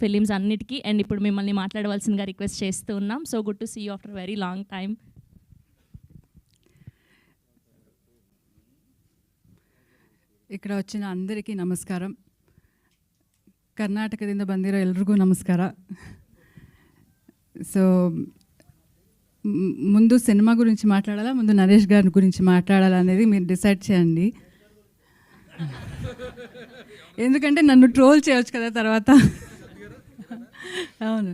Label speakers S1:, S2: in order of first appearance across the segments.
S1: Films అన్నిటికీ and ఇప్పుడు మిమ్మల్ని మాట్లాడవలసిందిగా రిక్వెస్ట్ చేస్తూ ఉన్నాం. So good to see you after very long time.
S2: ఇక్కడ వచ్చిన అందరికీ ನಮಸ್ಕಾರ. ಕರ್ನಾಟಕದಿಂದ ಬಂದಿರೋ ಎಲ್ರಿಗೂ ನಮಸ್ಕಾರ. సో ముందు సినిమా గురించి మాట్లాడాలా, ముందు నరేష్ గారి గురించి మాట్లాడాలా అనేది మీరు డిసైడ్ చేయండి. ఎందుకంటే నన్ను ట్రోల్ చేయవచ్చు కదా తర్వాత. అవును.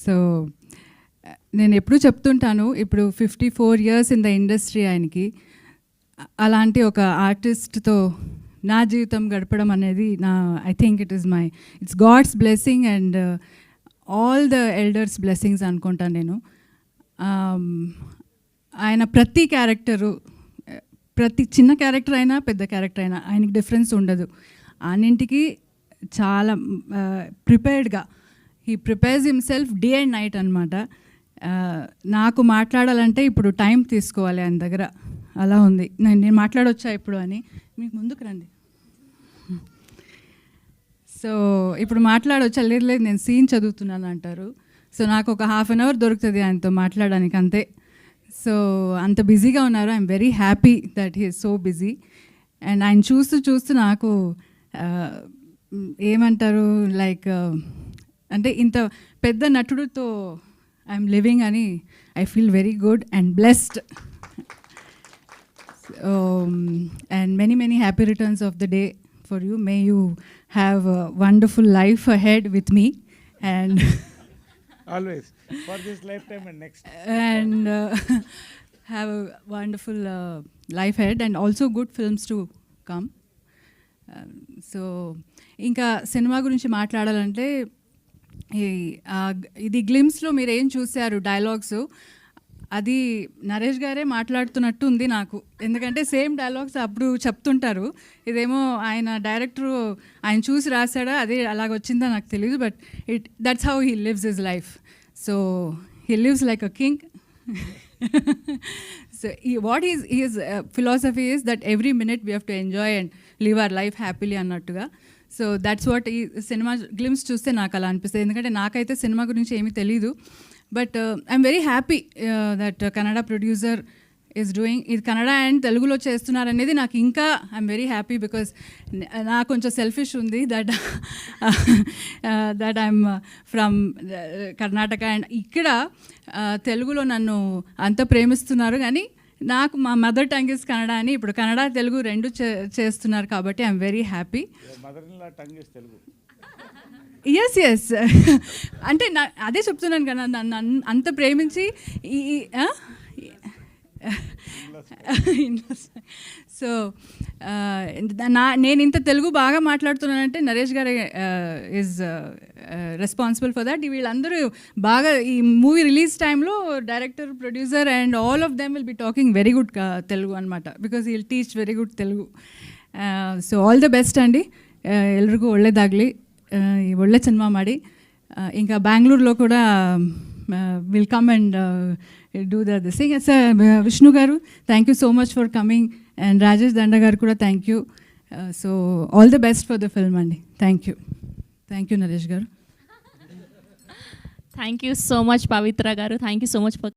S2: సో నేను ఎప్పుడూ చెప్తుంటాను, ఇప్పుడు 54 years ఇన్ ద ఇండస్ట్రీ ఆయనకి. అలాంటి ఒక ఆర్టిస్ట్తో నా జీవితం గడపడం అనేది I think it's god's blessing and all the elders blessings అనుకుంటాను నేను. ఆయన ప్రతి క్యారెక్టరు, ప్రతి చిన్న క్యారెక్టర్ అయినా పెద్ద క్యారెక్టర్ అయినా ఆయనకి డిఫరెన్స్ ఉండదు. అన్నింటికి చాలా ప్రిపేర్డ్గా he prepares himself day and night అనమాట. నాకు మాట్లాడాలంటే ఇప్పుడు టైం తీసుకోవాలి ఆయన దగ్గర, అలా ఉంది. నేను మాట్లాడొచ్చా ఇప్పుడు అని, మీకు ముందుకు రండి. సో ఇప్పుడు మాట్లాడొచ్చా? లేదు లేదు నేను సీన్ చదువుతున్నాను అంటారు. సో నాకు ఒక 1/2 hour దొరుకుతుంది ఆయనతో మాట్లాడడానికి అంతే. సో అంత బిజీగా ఉన్నారు. I'm very happy that he is so busy. And ఆయన చూస్తూ నాకు ఏమంటారు, లైక్ అంటే ఇంత పెద్ద నటుడితో ఐఎమ్ లివింగ్ అని I feel very good and blessed. And many happy returns of the day for you. May you have a wonderful life ahead with me, and
S3: always for this lifetime and next,
S2: and have a wonderful life ahead and also good films to come. So ఇంకా cinema గురించి మాట్లాడాలంటే ఇది గ్లిమ్స్లో మీరు ఏం చూశారు dialogues, అది నరేష్ గారే మాట్లాడుతున్నట్టు ఉంది నాకు. ఎందుకంటే సేమ్ డైలాగ్స్ అప్పుడు చెప్తుంటారు. ఇదేమో ఆయన డైరెక్టరు ఆయన చూసి రాశాడా, అదే అలాగొచ్చిందా నాకు తెలియదు. But that's how he lives his life. So he lives like a king. So what is philosophy is that every minute we have to enjoy and live our life happily అన్నట్టుగా. So that's what ఈ cinema glimpse చూస్తే నాకు అలా అనిపిస్తుంది. ఎందుకంటే నాకైతే cinema గురించి ఏమీ తెలీదు. But I'm very happy that Kannada producer is doing ఇది. కన్నడ అండ్ తెలుగులో చేస్తున్నారనేది నాకు ఇంకా ఐఎమ్ వెరీ హ్యాపీ. బికాస్ నాకు కొంచెం సెల్ఫిష్ ఉంది that I'm from Karnataka and ఇక్కడ తెలుగులో నన్ను అంత ప్రేమిస్తున్నారు. కానీ నాకు మా మదర్ టంగ్ ఇస్ కన్నడ అని ఇప్పుడు కన్నడ తెలుగు రెండు చేస్తున్నారు కాబట్టి ఐఎమ్ వెరీ హ్యాపీ. ఎస్ అంటే అదే చెప్తున్నాను కదా, నన్ను అంత ప్రేమించి సో నేను ఇంత తెలుగు బాగా మాట్లాడుతున్నానంటే నరేష్ గారే ఈజ్ రెస్పాన్సిబుల్ ఫర్ దట్. వీళ్ళందరూ బాగా ఈ మూవీ రిలీజ్ టైంలో director, producer and all of them will be talking very good Telugu అనమాట. Because will teach very good Telugu. So all the best ಅಂడి, ಎಲ್ರಿಗೂ ಒಳ್ಳೆಯದಾಗಲಿ, ಒಳ್ಳೆ ಸಿನಿಮಾ ಮಾಡಿ. ఇంకా బెంగళూరులో కూడా will come and do the sing. Sir Vishnu garu thank you so much for coming and Rajesh Danda garu కూడా thank you. So all the best for the film అండి. థ్యాంక్ యూ నరేష్ గారు.
S1: థ్యాంక్ యూ సో మచ్ పవిత్ర గారు. Thank you so much for